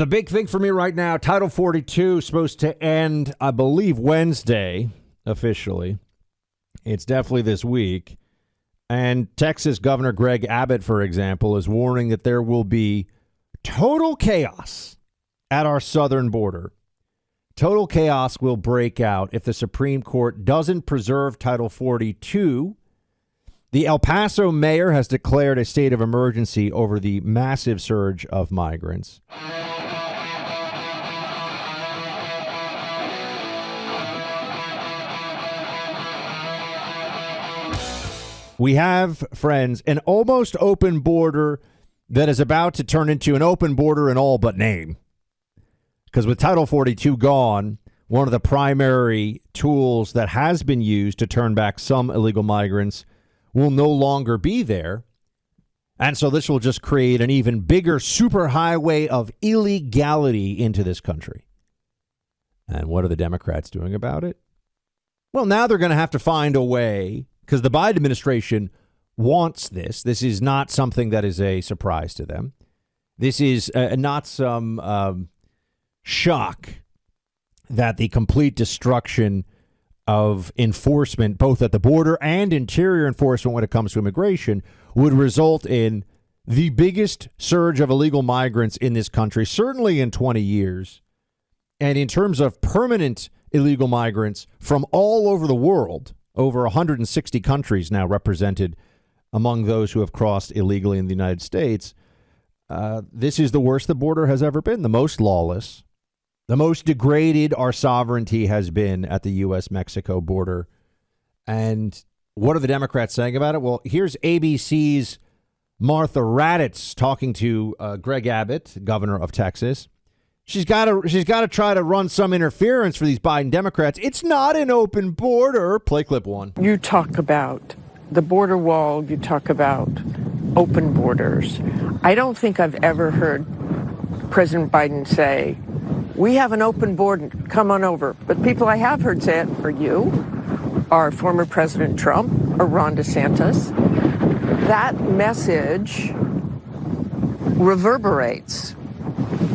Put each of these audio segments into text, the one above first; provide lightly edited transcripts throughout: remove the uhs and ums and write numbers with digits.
The big thing for me right now, Title 42 is supposed to end, I believe, Wednesday, officially. It's definitely this week. And Texas Governor Greg Abbott, for example, is warning that there will be total chaos at our southern border. Total chaos will break out if the Supreme Court doesn't preserve Title 42. The El Paso mayor has declared a state of emergency over the massive surge of migrants. We have, friends, an almost open border that is about to turn into an open border in all but name. Because with Title 42 gone, one of the primary tools that has been used to turn back some illegal migrants will no longer be there. And so this will just create an even bigger superhighway of illegality into this country. And what are the Democrats doing about it? Well, now they're going to have to find a way, because the Biden administration wants this. This is not something that is a surprise to them. This is not some shock that the complete destruction of enforcement, both at the border and interior enforcement when it comes to immigration, would result in the biggest surge of illegal migrants in this country, certainly in 20 years. And in terms of permanent illegal migrants from all over the world, over 160 countries now represented among those who have crossed illegally in the United States, this is the worst the border has ever been, the most lawless, the most degraded our sovereignty has been at the U.S.-Mexico border. And what are the Democrats saying about it? Well, here's ABC's Martha Raddatz talking to Greg Abbott, governor of Texas. She's got to try to run some interference for these Biden Democrats. It's not an open border. Play clip one. You talk about the border wall. You talk about open borders. I don't think I've ever heard President Biden say, we have an open border, come on over. But people I have heard say it are you, are former President Trump, or Ron DeSantis. That message reverberates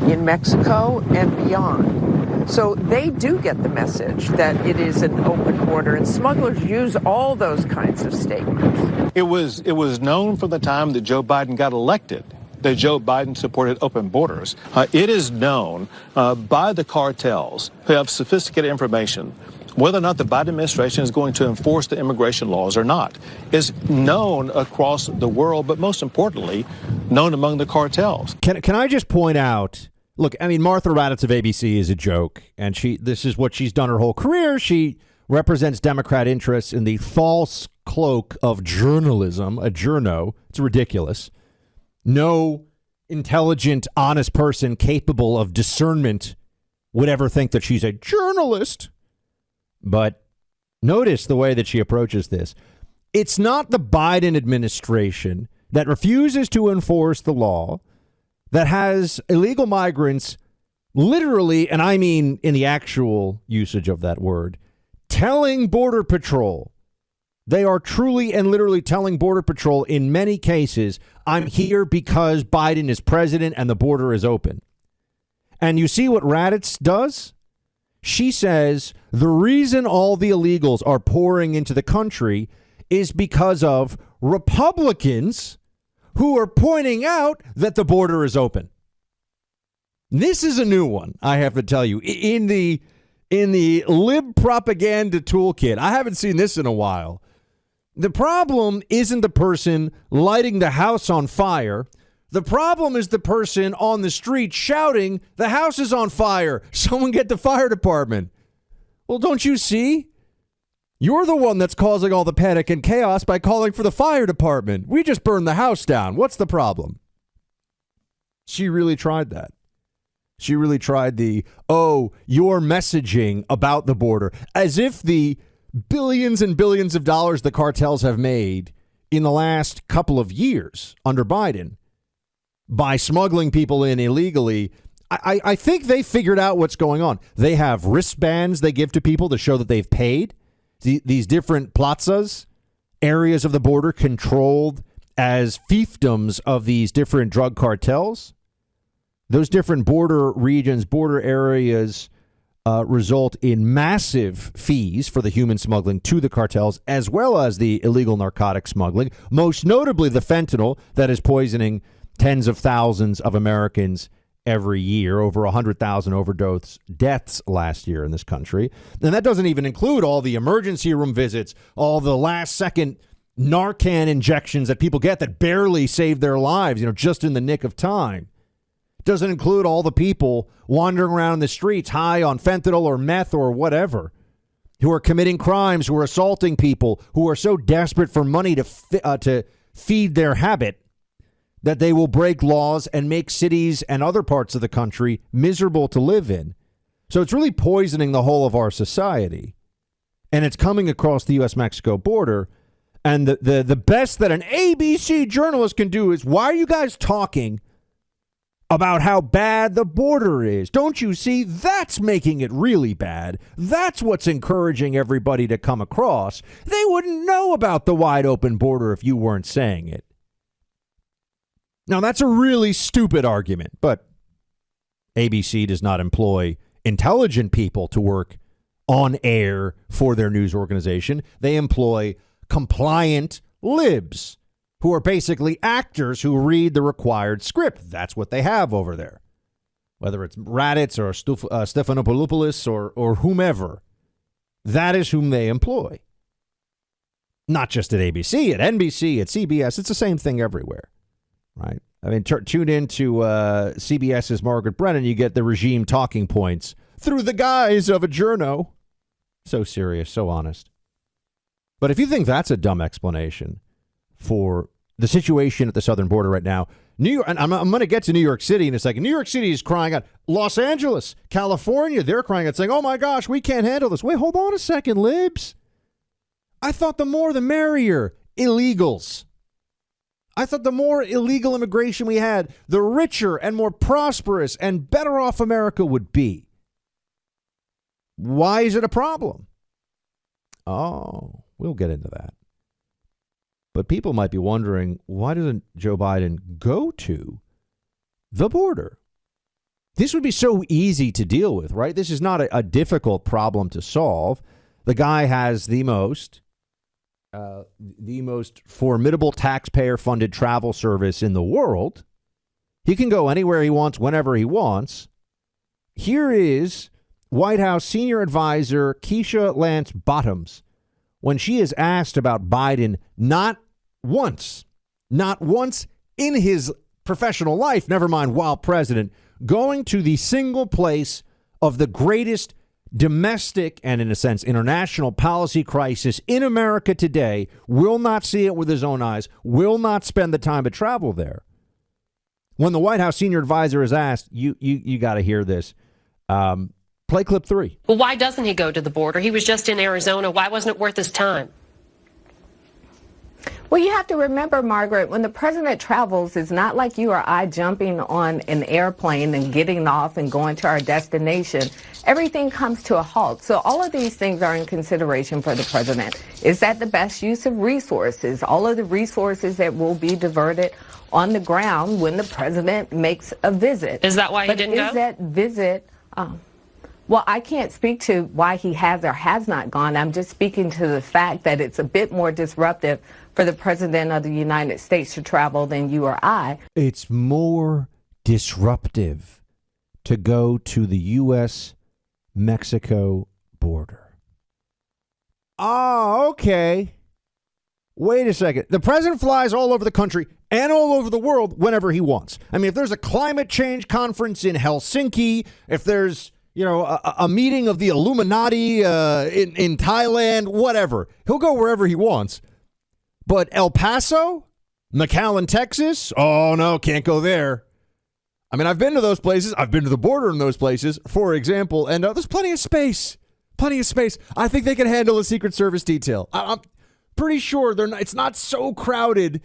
in Mexico and beyond. So they do get the message that it is an open border, and smugglers use all those kinds of statements. It was known from the time that Joe Biden got elected that Joe Biden supported open borders. It is known by the cartels who have sophisticated information whether or not the Biden administration is going to enforce the immigration laws or not. Is known across the world, but most importantly, known among the cartels. Can I just point out, look, I mean, Martha Raddatz of ABC is a joke, and this is what she's done her whole career. She represents Democrat interests in the false cloak of journalism, a journo. It's ridiculous. No intelligent, honest person capable of discernment would ever think that she's a journalist. But notice the way that she approaches this. It's not the Biden administration that refuses to enforce the law, that has illegal migrants literally, and I mean in the actual usage of that word, telling Border Patrol. They are truly and literally telling Border Patrol in many cases, I'm here because Biden is president and the border is open. And you see what Raddatz does? She says the reason all the illegals are pouring into the country is because of Republicans who are pointing out that the border is open. This is a new one, I have to tell you. In the lib propaganda toolkit, I haven't seen this in a while. The problem isn't the person lighting the house on fire. The problem is the person on the street shouting, the house is on fire. Someone get the fire department. Well, don't you see? You're the one that's causing all the panic and chaos by calling for the fire department. We just burned the house down. What's the problem? She really tried that. She really tried your messaging about the border, as if the billions and billions of dollars the cartels have made in the last couple of years under Biden by smuggling people in illegally. I think they figured out what's going on. They have wristbands they give to people to show that they've paid. These different plazas, areas of the border controlled as fiefdoms of these different drug cartels. Those different border regions, border areas result in massive fees for the human smuggling to the cartels, as well as the illegal narcotic smuggling, most notably the fentanyl that is poisoning tens of thousands of Americans every year, over 100,000 overdose deaths last year in this country. And that doesn't even include all the emergency room visits, all the last-second Narcan injections that people get that barely save their lives, just in the nick of time. Doesn't include all the people wandering around the streets high on fentanyl or meth or whatever, who are committing crimes, who are assaulting people, who are so desperate for money to feed their habit that they will break laws and make cities and other parts of the country miserable to live in. So it's really poisoning the whole of our society. And it's coming across the U.S.-Mexico border. And the best that an ABC journalist can do is, why are you guys talking about how bad the border is? Don't you see? That's making it really bad. That's what's encouraging everybody to come across. They wouldn't know about the wide open border if you weren't saying it. Now, that's a really stupid argument, but ABC does not employ intelligent people to work on air for their news organization. They employ compliant libs who are basically actors who read the required script. That's what they have over there. Whether it's Raddatz or Stephanopoulos or whomever, that is whom they employ. Not just at ABC, at NBC, at CBS. It's the same thing everywhere, right? I mean, tune into CBS's Margaret Brennan, you get the regime talking points through the guise of a journo. So serious, so honest. But if you think that's a dumb explanation for the situation at the southern border right now, New York, and I'm going to get to New York City in a second. New York City is crying out. Los Angeles, California, they're crying out saying, oh my gosh, we can't handle this. Wait, hold on a second, libs. I thought the more the merrier. Illegals. I thought the more illegal immigration we had, the richer and more prosperous and better off America would be. Why is it a problem? Oh, we'll get into that. But people might be wondering, why doesn't Joe Biden go to the border? This would be so easy to deal with, right? This is not a difficult problem to solve. The guy has the most formidable taxpayer-funded travel service in the world. He can go anywhere he wants, whenever he wants. Here is White House senior advisor Keisha Lance Bottoms when she is asked about Biden not once in his professional life, never mind while president, going to the single place of the greatest domestic and, in a sense, international policy crisis in America today, will not see it with his own eyes, will not spend the time to travel there. When the White House senior advisor is asked, you got to hear this. Play clip 3. Well, why doesn't he go to the border? He was just in Arizona. Why wasn't it worth his time? Well, you have to remember, Margaret, when the president travels, it's not like you or I jumping on an airplane and getting off and going to our destination. Everything comes to a halt. So all of these things are in consideration for the president. Is that the best use of resources? All of the resources that will be diverted on the ground when the president makes a visit. Is that why he didn't go? Is that visit... Well, I can't speak to why he has or has not gone. I'm just speaking to the fact that it's a bit more disruptive for the president of the United States to travel than you or I. It's more disruptive to go to the U.S.-Mexico border. Oh, okay. Wait a second. The president flies all over the country and all over the world whenever he wants. I mean, if there's a climate change conference in Helsinki, if there's a meeting of the Illuminati in Thailand, whatever. He'll go wherever he wants. But El Paso, McAllen, Texas, oh, no, can't go there. I mean, I've been to those places. I've been to the border in those places, for example, and there's plenty of space. Plenty of space. I think they can handle a Secret Service detail. I'm pretty sure it's not so crowded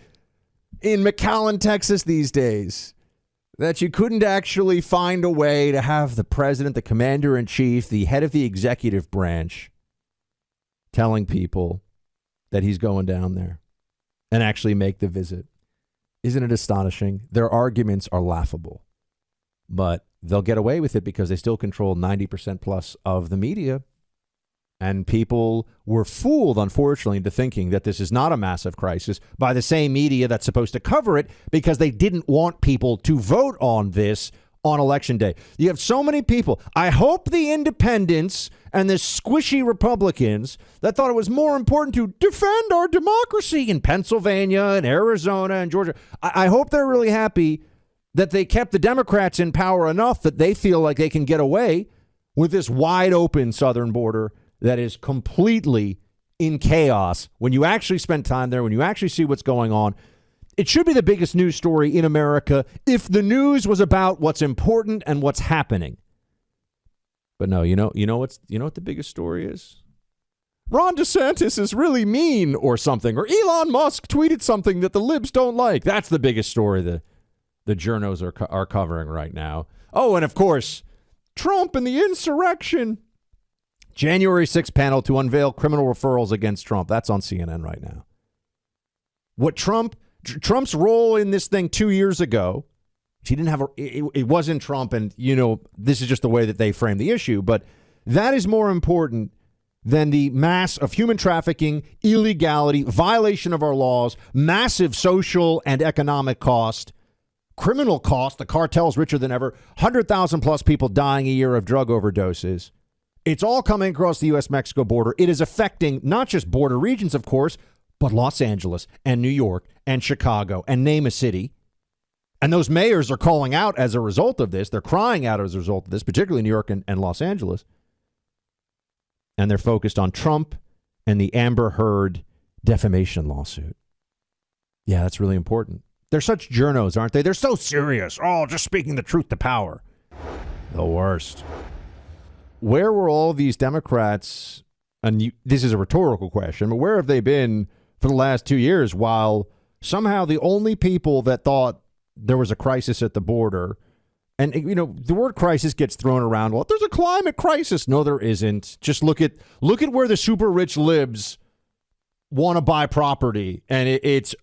in McAllen, Texas these days that you couldn't actually find a way to have the president, the commander-in-chief, the head of the executive branch telling people that he's going down there and actually make the visit. Isn't it astonishing? Their arguments are laughable. But they'll get away with it because they still control 90% plus of the media. And people were fooled, unfortunately, into thinking that this is not a massive crisis by the same media that's supposed to cover it because they didn't want people to vote on this on Election Day. You have so many people. I hope the independents and the squishy Republicans that thought it was more important to defend our democracy in Pennsylvania and Arizona and Georgia, I hope they're really happy that they kept the Democrats in power enough that they feel like they can get away with this wide open southern border that is completely in chaos. When you actually spend time there, when you actually see what's going on, it should be the biggest news story in America if the news was about what's important and what's happening. But no, you know what the biggest story is? Ron DeSantis is really mean or something, or Elon Musk tweeted something that the libs don't like. That's the biggest story the journos are covering right now. Oh, and of course, Trump and the insurrection. January 6th panel to unveil criminal referrals against Trump. That's on CNN right now. What Trump's role in this thing 2 years ago, he didn't have it wasn't Trump, and this is just the way that they frame the issue, but that is more important than the mass of human trafficking, illegality, violation of our laws, massive social and economic cost, criminal cost, the cartel's richer than ever, 100,000 plus people dying a year of drug overdoses. It's all coming across the U.S.-Mexico border. It is affecting not just border regions, of course, but Los Angeles and New York and Chicago and name a city. And those mayors are calling out as a result of this. They're crying out as a result of this, particularly New York and Los Angeles. And they're focused on Trump and the Amber Heard defamation lawsuit. Yeah, that's really important. They're such journos, aren't they? They're so serious. Oh, just speaking the truth to power. The worst. Where were all these Democrats, and this is a rhetorical question, but where have they been for the last 2 years while somehow the only people that thought there was a crisis at the border, and the word crisis gets thrown around, well, there's a climate crisis. No, there isn't. Just look at where the super rich libs want to buy property, and it's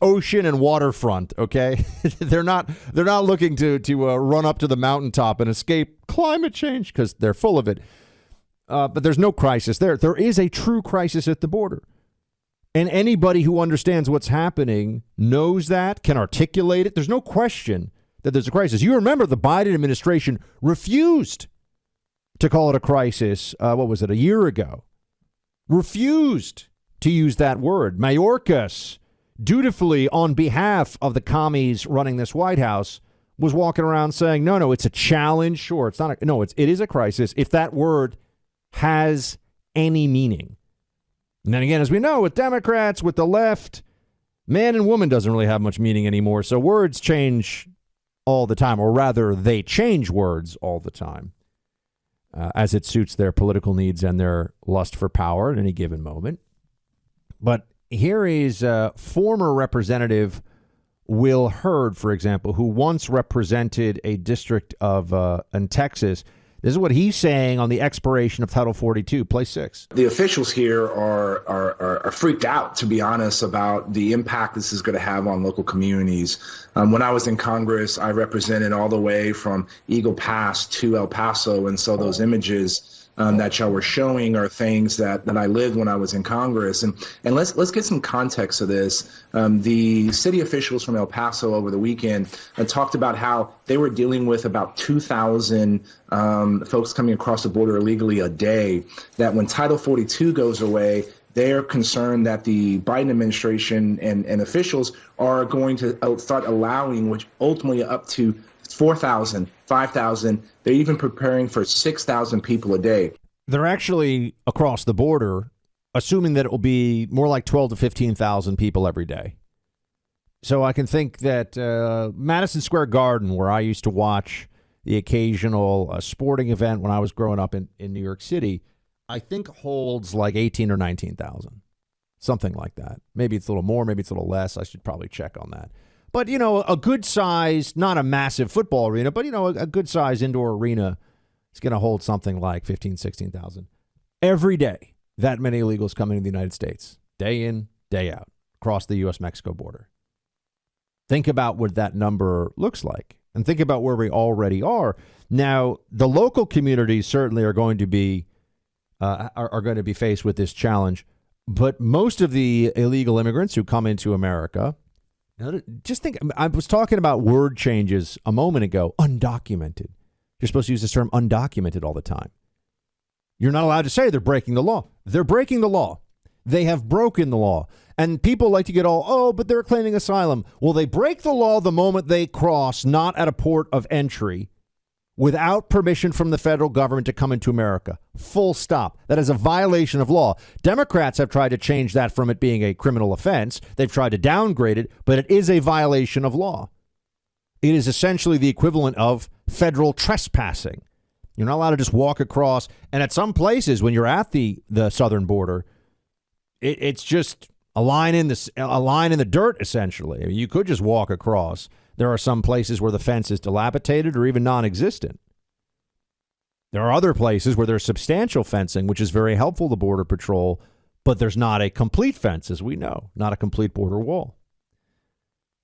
ocean and waterfront, okay? they're not looking to run up to the mountaintop and escape climate change because they're full of it. But there's no crisis there. There is a true crisis at the border. And anybody who understands what's happening knows that, can articulate it. There's no question that there's a crisis. You remember the Biden administration refused to call it a crisis. What was it, a year ago? Refused to use that word. Mayorkas, dutifully on behalf of the commies running this White House, was walking around saying, no, it's a challenge. Sure, it's not. It is a crisis if that word has any meaning. And then again, as we know, with Democrats, with the left, man and woman doesn't really have much meaning anymore. So words change all the time, or rather, they change words all the time as it suits their political needs and their lust for power at any given moment. But here is former Representative Will Hurd, for example, who once represented a district in Texas. This is what he's saying on the expiration of Title 42. Play 6. The officials here are freaked out, to be honest, about the impact this is going to have on local communities. When I was in Congress, I represented all the way from Eagle Pass to El Paso, and so those images that y'all were showing are things that I lived when I was in Congress. And let's get some context to this. The city officials from El Paso over the weekend talked about how they were dealing with about 2,000 folks coming across the border illegally a day, that when Title 42 goes away, they're concerned that the Biden administration and officials are going to start allowing, which ultimately up to 4,000, 5,000. They're even preparing for 6,000 people a day. They're actually across the border, assuming that it will be more like 12 to 15,000 people every day. So I can think that Madison Square Garden, where I used to watch the occasional sporting event when I was growing up in New York City, I think holds like 18 or 19,000, something like that. Maybe it's a little more, maybe it's a little less. I should probably check on that. But, a good size, not a massive football arena, but, a good size indoor arena is going to hold something like 15, 16,000. Every day, that many illegals coming to the United States, day in, day out, across the U.S.-Mexico border. Think about what that number looks like. And think about where we already are. Now, the local communities certainly are going to be faced with this challenge. But most of the illegal immigrants who come into America, just think, I was talking about word changes a moment ago, undocumented. You're supposed to use this term undocumented all the time. You're not allowed to say they're breaking the law. They're breaking the law. They have broken the law. And people like to get but they're claiming asylum. Well, they break the law the moment they cross, not at a port of entry, without permission from the federal government to come into America. Full stop. That is a violation of law. Democrats have tried to change that from it being a criminal offense. They've tried to downgrade it, but it is a violation of law. It is essentially the equivalent of federal trespassing. You're not allowed to just walk across. And at some places, when you're at the southern border, it's just a line in the dirt, essentially. I mean, you could just walk across. There are some places where the fence is dilapidated or even non-existent. There are other places where there's substantial fencing, which is very helpful to Border Patrol, but there's not a complete fence, as we know, not a complete border wall.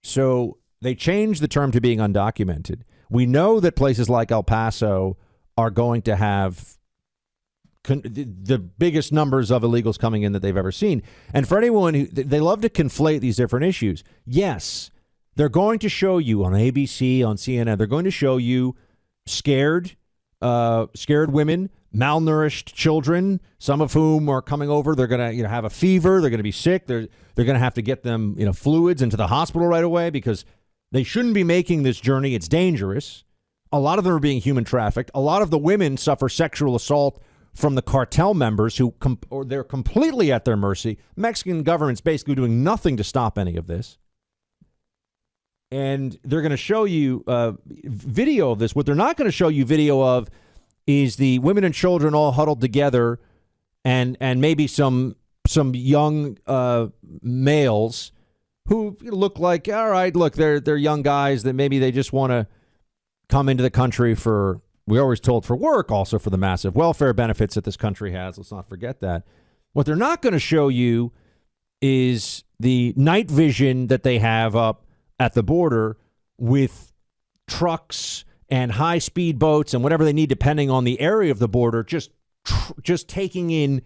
So they changed the term to being undocumented. We know that places like El Paso are going to have the biggest numbers of illegals coming in that they've ever seen. And for anyone who, they love to conflate these different issues. Yes, they're going to show you on ABC, on CNN, they're going to show you scared women, malnourished children, some of whom are coming over. They're going to have a fever. They're going to be sick. They're going to have to get them fluids into the hospital right away because they shouldn't be making this journey. It's dangerous. A lot of them are being human trafficked. A lot of the women suffer sexual assault from the cartel members or they're completely at their mercy. Mexican government's basically doing nothing to stop any of this. And they're going to show you video of this. What they're not going to show you video of is the women and children all huddled together and maybe some young males who look like, all right, look, they're young guys that maybe they just want to come into the country for, we're always told, for work, also for the massive welfare benefits that this country has. Let's not forget that. What they're not going to show you is the night vision that they have up at the border with trucks and high-speed boats and whatever they need, depending on the area of the border, just taking in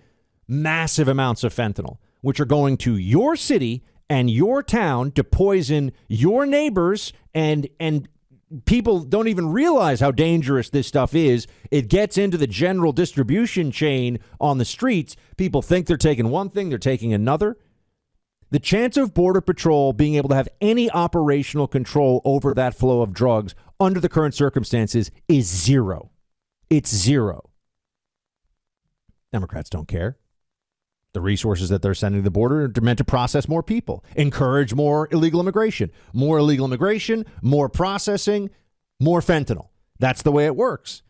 massive amounts of fentanyl, which are going to your city and your town to poison your neighbors, and people don't even realize how dangerous this stuff is. It gets into the general distribution chain on the streets. People think they're taking one thing, they're taking another. The chance of Border Patrol being able to have any operational control over that flow of drugs under the current circumstances is zero. It's zero. Democrats don't care. The resources that they're sending to the border are meant to process more people, encourage more illegal immigration, more processing, more fentanyl. That's the way it works.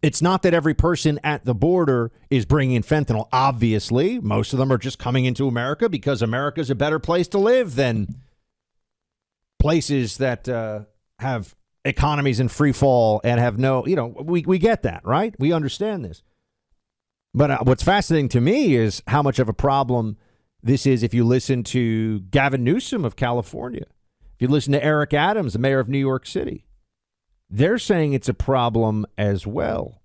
It's not that every person at the border is bringing in fentanyl. Obviously, most of them are just coming into America because America's a better place to live than places that have economies in free fall and have no, we get that, right? We understand this. But what's fascinating to me is how much of a problem this is if you listen to Gavin Newsom of California, if you listen to Eric Adams, the mayor of New York City. They're saying it's a problem as well.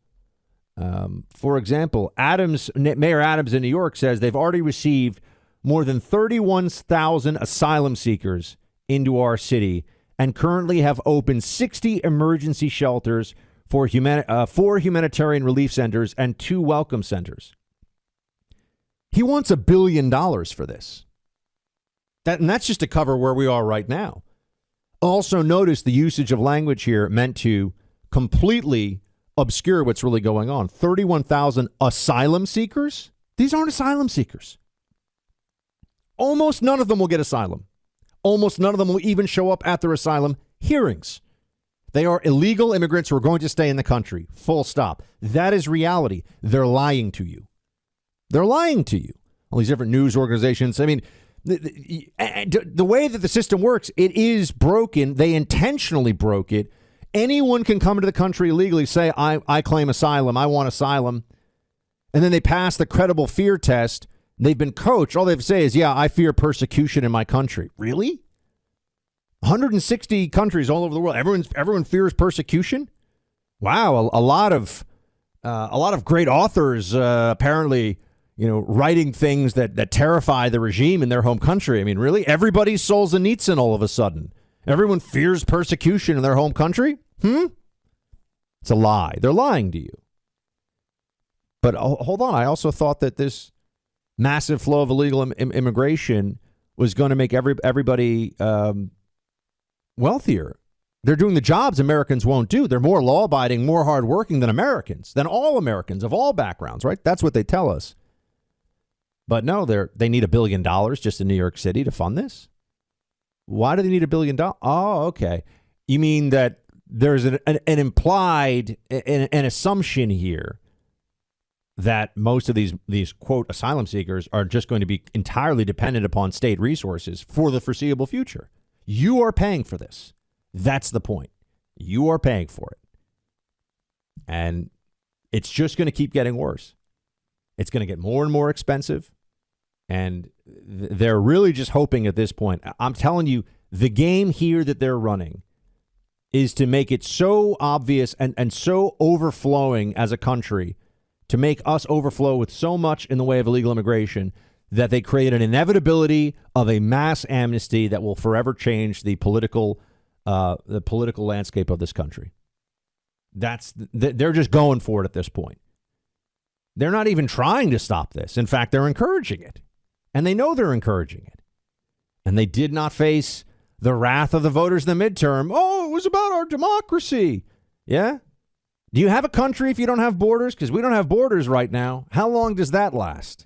For example, Mayor Adams in New York says they've already received more than 31,000 asylum seekers into our city and currently have opened 60 emergency shelters for 4 humanitarian relief centers and 2 welcome centers. He wants $1 billion for this. And that's just to cover where we are right now. Also notice the usage of language here meant to completely obscure what's really going on. 31,000 asylum seekers? These aren't asylum seekers. Almost none of them will get asylum. Almost none of them will even show up at their asylum hearings. They are illegal immigrants who are going to stay in the country. Full stop. That is reality. They're lying to you. They're lying to you. All these different news organizations. I mean, the way that the system works, it is broken. They intentionally broke it. Anyone can come into the country illegally, say, I claim asylum, I want asylum. And then they pass the credible fear test. They've been coached. All they have to say is, yeah, I fear persecution in my country. Really? 160 countries all over the world. Everyone fears persecution. Wow, a lot of great authors apparently, writing things that terrify the regime in their home country. I mean, really, everybody's Solzhenitsyn all of a sudden. Everyone fears persecution in their home country. It's a lie. They're lying to you. But hold on, I also thought that this massive flow of illegal immigration was going to make everybody wealthier. They're doing the jobs Americans won't do. They're more law-abiding, more hardworking than Americans, than all Americans of all backgrounds, right? That's what they tell us. But no, they need $1 billion just in New York City to fund this. Why do they need $1 billion? Oh, okay. You mean that there's an implied an assumption here that most of these quote asylum seekers are just going to be entirely dependent upon state resources for the foreseeable future. You are paying for this. That's the point. You are paying for it. And it's just going to keep getting worse. It's going to get more and more expensive. And they're really just hoping at this point. I'm telling you, the game here that they're running is to make it so obvious and so overflowing as a country, to make us overflow with so much in the way of illegal immigration that they create an inevitability of a mass amnesty that will forever change the political landscape of this country. They're just going for it at this point. They're not even trying to stop this. In fact, they're encouraging it. And they know they're encouraging it. And they did not face the wrath of the voters in the midterm. Oh, it was about our democracy. Yeah? Do you have a country if you don't have borders? Because we don't have borders right now. How long does that last?